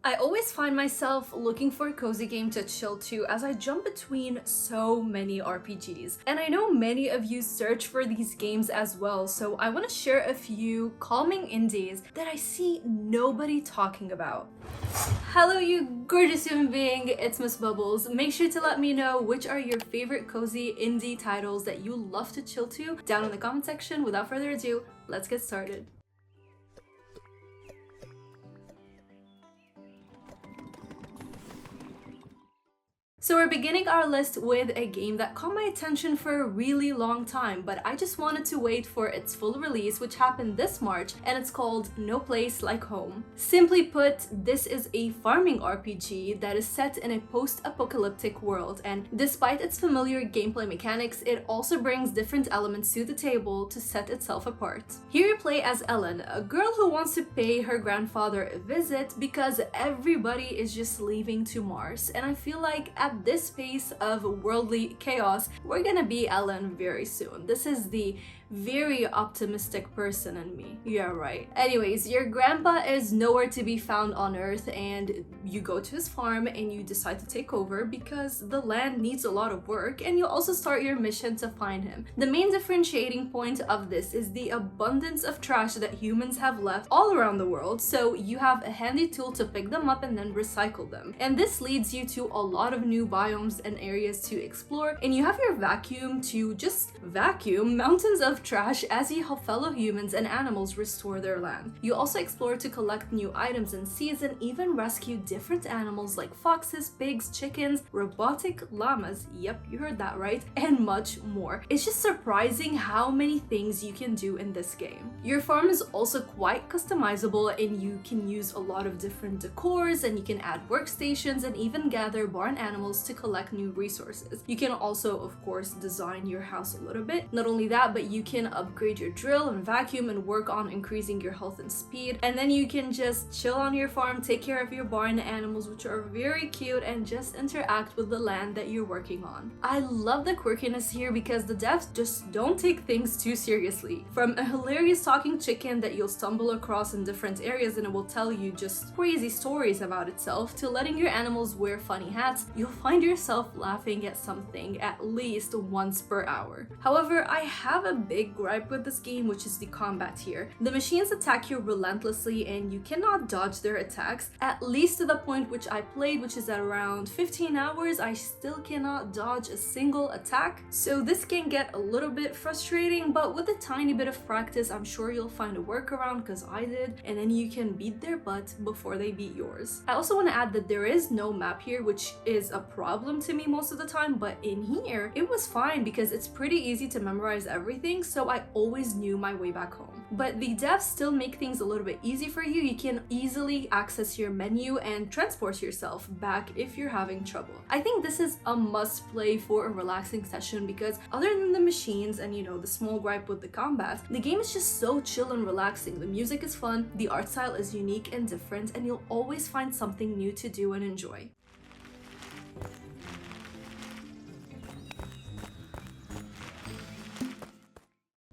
I always find myself looking for a cozy game to chill to as I jump between so many RPGs. And I know many of you search for these games as well, so I want to share a few calming indies that I see nobody talking about. Hello you gorgeous human being, it's Miss Bubbles. Make sure to let me know which are your favorite cozy indie titles that you love to chill to down in the comment section. Without further ado, let's get started. So we're beginning our list with a game that caught my attention for a really long time, but I just wanted to wait for its full release, which happened this March, and it's called No Place Like Home. Simply put, this is a farming RPG that is set in a post-apocalyptic world, and despite its familiar gameplay mechanics, it also brings different elements to the table to set itself apart. Here you play as Ellen, a girl who wants to pay her grandfather a visit because everybody is just leaving to Mars, and I feel like at this pace of worldly chaos, we're gonna be Ellen very soon. This is the very optimistic person in me. Yeah, right. Anyways, your grandpa is nowhere to be found on Earth, and you go to his farm and you decide to take over because the land needs a lot of work, and you also start your mission to find him. The main differentiating point of this is the abundance of trash that humans have left all around the world, so you have a handy tool to pick them up and then recycle them. And this leads you to a lot of new biomes and areas to explore, and you have your vacuum to just vacuum mountains of trash as you help fellow humans and animals restore their land. You also explore to collect new items and seeds, and even rescue different animals like foxes, pigs, chickens, robotic llamas, yep, you heard that right, and much more. It's just surprising how many things you can do in this game. Your farm is also quite customizable, and you can use a lot of different decors, and you can add workstations and even gather barn animals to collect new resources. You can also, of course, design your house a little bit. Not only that, but you can upgrade your drill and vacuum and work on increasing your health and speed. And then you can just chill on your farm, take care of your barn animals, which are very cute, and just interact with the land that you're working on. I love the quirkiness here because the devs just don't take things too seriously. From a hilarious talking chicken that you'll stumble across in different areas and it will tell you just crazy stories about itself, to letting your animals wear funny hats, you'll find yourself laughing at something at least once per hour. However, I have a big gripe with this game, which is the combat here. The machines attack you relentlessly and you cannot dodge their attacks, at least to the point which I played, which is at around 15 hours. I still cannot dodge a single attack, so this can get a little bit frustrating, but with a tiny bit of practice, I'm sure you'll find a workaround, because I did, and then you can beat their butt before they beat yours. I also want to add that there is no map here, which is a problem to me most of the time, but in here, it was fine because it's pretty easy to memorize everything, so I always knew my way back home. But the devs still make things a little bit easy for you. You can easily access your menu and transport yourself back if you're having trouble. I think this is a must play for a relaxing session because other than the machines and the small gripe with the combat, the game is just so chill and relaxing. The music is fun, the art style is unique and different, and you'll always find something new to do and enjoy.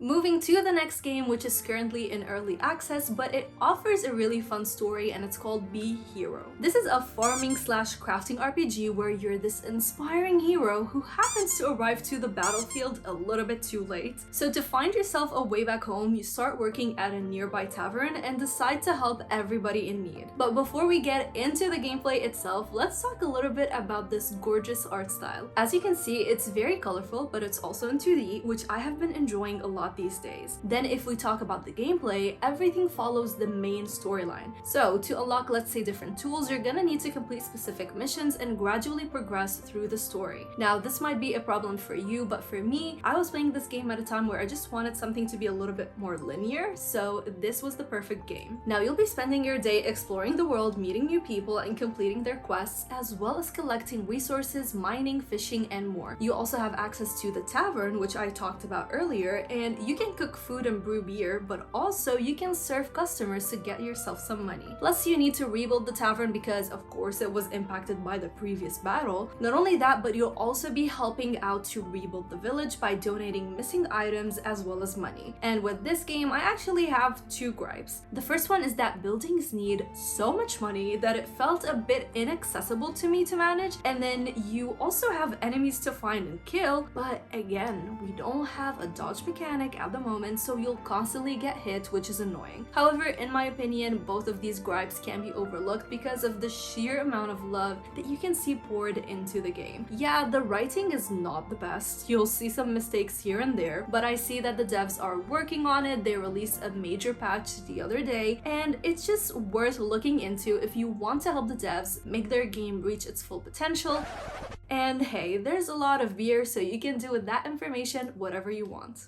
Moving to the next game, which is currently in early access, but it offers a really fun story, and it's called Be Hero. This is a farming slash crafting RPG where you're this inspiring hero who happens to arrive to the battlefield a little bit too late. So to find yourself a way back home, you start working at a nearby tavern and decide to help everybody in need. But before we get into the gameplay itself, let's talk a little bit about this gorgeous art style. As you can see, it's very colorful, but it's also in 2D, which I have been enjoying a lot these days. Then if we talk about the gameplay, everything follows the main storyline. So to unlock, let's say, different tools, you're gonna need to complete specific missions and gradually progress through the story. Now, this might be a problem for you, but for me, I was playing this game at a time where I just wanted something to be a little bit more linear, so this was the perfect game. Now, you'll be spending your day exploring the world, meeting new people, and completing their quests, as well as collecting resources, mining, fishing, and more. You also have access to the tavern, which I talked about earlier, and you can cook food and brew beer, but also you can serve customers to get yourself some money. Plus, you need to rebuild the tavern because, of course, it was impacted by the previous battle. Not only that, but you'll also be helping out to rebuild the village by donating missing items as well as money. And with this game, I actually have two gripes. The first one is that buildings need so much money that it felt a bit inaccessible to me to manage, and then you also have enemies to find and kill, but again, we don't have a dodge mechanic at the moment, so you'll constantly get hit, which is annoying. However, in my opinion, both of these gripes can be overlooked because of the sheer amount of love that you can see poured into the game. Yeah, the writing is not the best. You'll see some mistakes here and there, but I see that the devs are working on it. They released a major patch the other day, and it's just worth looking into if you want to help the devs make their game reach its full potential. And hey, there's a lot of beer, so you can do with that information whatever you want.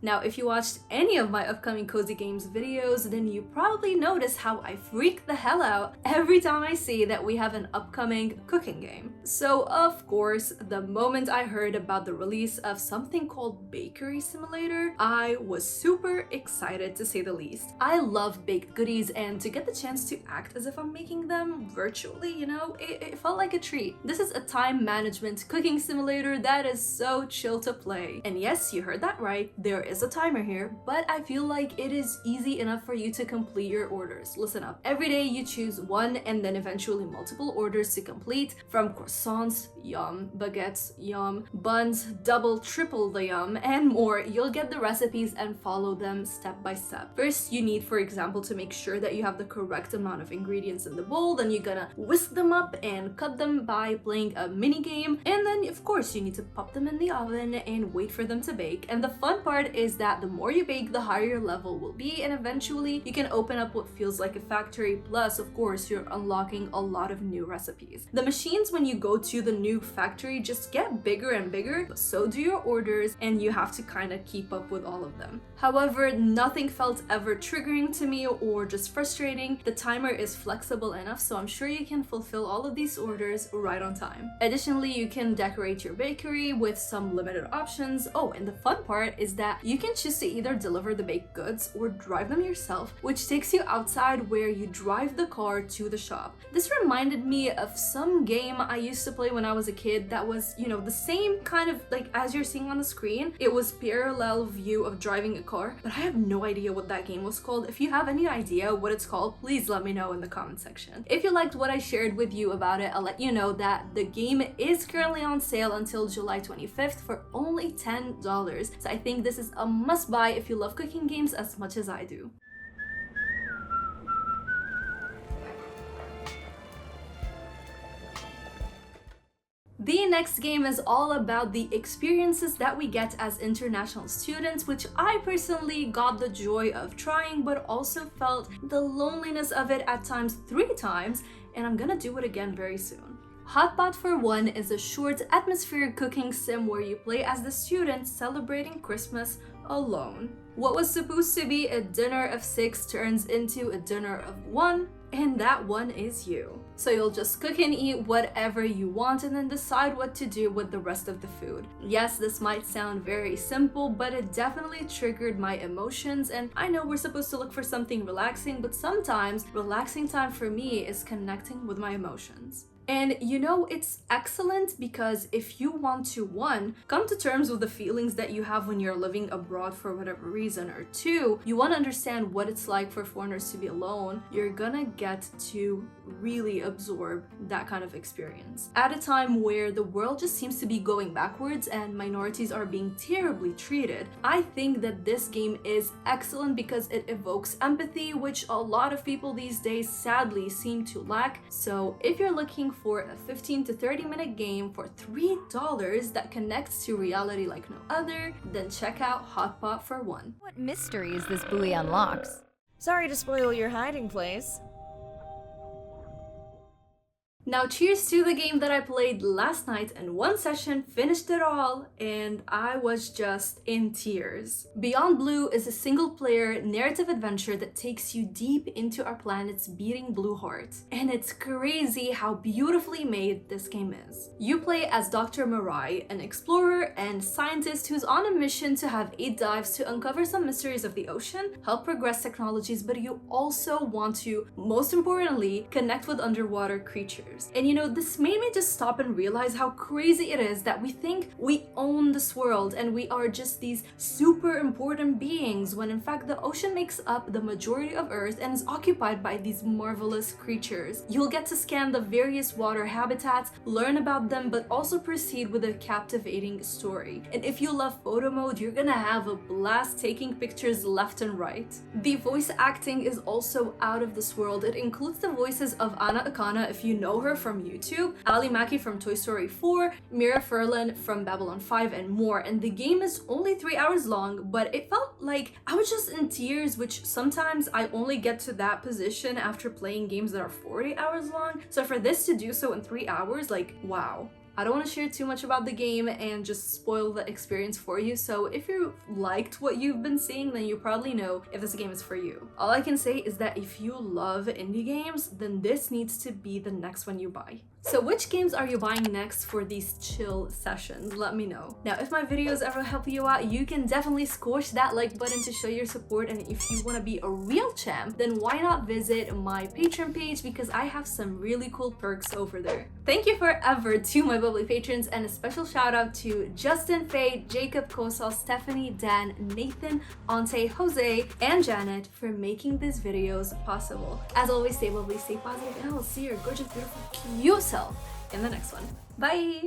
Now, if you watched any of my upcoming Cozy Games videos, then you probably noticed how I freak the hell out every time I see that we have an upcoming cooking game. So, of course, the moment I heard about the release of something called Bakery Simulator, I was super excited to say the least. I love baked goodies, and to get the chance to act as if I'm making them virtually, you know, it felt like a treat. This is a time management cooking simulator that is so chill to play. And yes, you heard that right, there is a timer here, but I feel like it is easy enough for you to complete your orders. Listen up. Every day you choose one and then eventually multiple orders to complete, from croissants, yum, baguettes, yum, buns, double, triple the yum, and more. You'll get the recipes and follow them step by step. First, you need, for example, to make sure that you have the correct amount of ingredients in the bowl. Then you're gonna whisk them up and cut them by playing a mini game. And then, of course, you need to pop them in the oven and wait for them to bake. And the fun part is that the more you bake, the higher your level will be, and eventually you can open up what feels like a factory. Plus, of course, you're unlocking a lot of new recipes. The machines, when you go to the new factory, just get bigger and bigger, but so do your orders, and you have to kind of keep up with all of them. However, nothing felt ever triggering to me or just frustrating. The timer is flexible enough, so I'm sure you can fulfill all of these orders right on time. Additionally, you can decorate your bakery with some limited options. Oh, and the fun part is that you can choose to either deliver the baked goods or drive them yourself, which takes you outside where you drive the car to the shop. This reminded me of some game I used to play when I was a kid that was, you know, the same kind of like as you're seeing on the screen. It was parallel view of driving a car, but I have no idea what that game was called. If you have any idea what it's called, please let me know in the comment section. If you liked what I shared with you about it, I'll let you know that the game is currently on sale until July 25th for only $10. So I think this is a must buy if you love cooking games as much as I do. The next game is all about the experiences that we get as international students, which I personally got the joy of trying, but also felt the loneliness of it at times 3 times, and I'm gonna do it again very soon. Hotpot for One is a short atmospheric cooking sim where you play as the student celebrating Christmas alone. What was supposed to be a dinner of 6 turns into a dinner of 1, and that one is you. So you'll just cook and eat whatever you want and then decide what to do with the rest of the food. Yes, this might sound very simple, but it definitely triggered my emotions, and I know we're supposed to look for something relaxing, but sometimes relaxing time for me is connecting with my emotions. And you know, it's excellent because if you want to, 1, come to terms with the feelings that you have when you're living abroad for whatever reason, or 2, you want to understand what it's like for foreigners to be alone, you're gonna get to really absorb that kind of experience. At a time where the world just seems to be going backwards and minorities are being terribly treated, I think that this game is excellent because it evokes empathy, which a lot of people these days sadly seem to lack. So if you're looking for a 15 to 30 minute game for $3 that connects to reality like no other, then check out Hotpot for One. What mysteries this buoy unlocks? Sorry to spoil your hiding place. Now cheers to the game that I played last night, and one session finished it all and I was just in tears. Beyond Blue is a single-player narrative adventure that takes you deep into our planet's beating blue heart. And it's crazy how beautifully made this game is. You play as Dr. Mirai, an explorer and scientist who's on a mission to have 8 dives to uncover some mysteries of the ocean, help progress technologies, but you also want to, most importantly, connect with underwater creatures. And you know, this made me just stop and realize how crazy it is that we think we own this world and we are just these super important beings, when in fact the ocean makes up the majority of Earth and is occupied by these marvelous creatures. You'll get to scan the various water habitats, learn about them, but also proceed with a captivating story. And if you love photo mode, you're gonna have a blast taking pictures left and right. The voice acting is also out of this world. It includes the voices of Anna Akana, if you know her from YouTube, Ali Maki from Toy Story 4, Mira Furlan from Babylon 5, and more. And the game is only 3 hours long, but it felt like I was just in tears, which sometimes I only get to that position after playing games that are 40 hours long. So for this to do so in 3 hours, like, wow. I don't want to share too much about the game and just spoil the experience for you, so if you liked what you've been seeing, then you probably know if this game is for you. All I can say is that if you love indie games, then this needs to be the next one you buy. So which games are you buying next for these chill sessions? Let me know. Now, if my videos ever help you out, you can definitely squish that like button to show your support, and if you want to be a real champ, then why not visit my Patreon page, because I have some really cool perks over there. Thank you forever to my bubbly patrons, and a special shout out to Justin, Faye, Jacob, Kosal, Stephanie, Dan, Nathan, Ante, Jose, and Janet for making these videos possible. As always, stay bubbly, stay positive, and I will see your gorgeous, beautiful, cute self in the next one. Bye!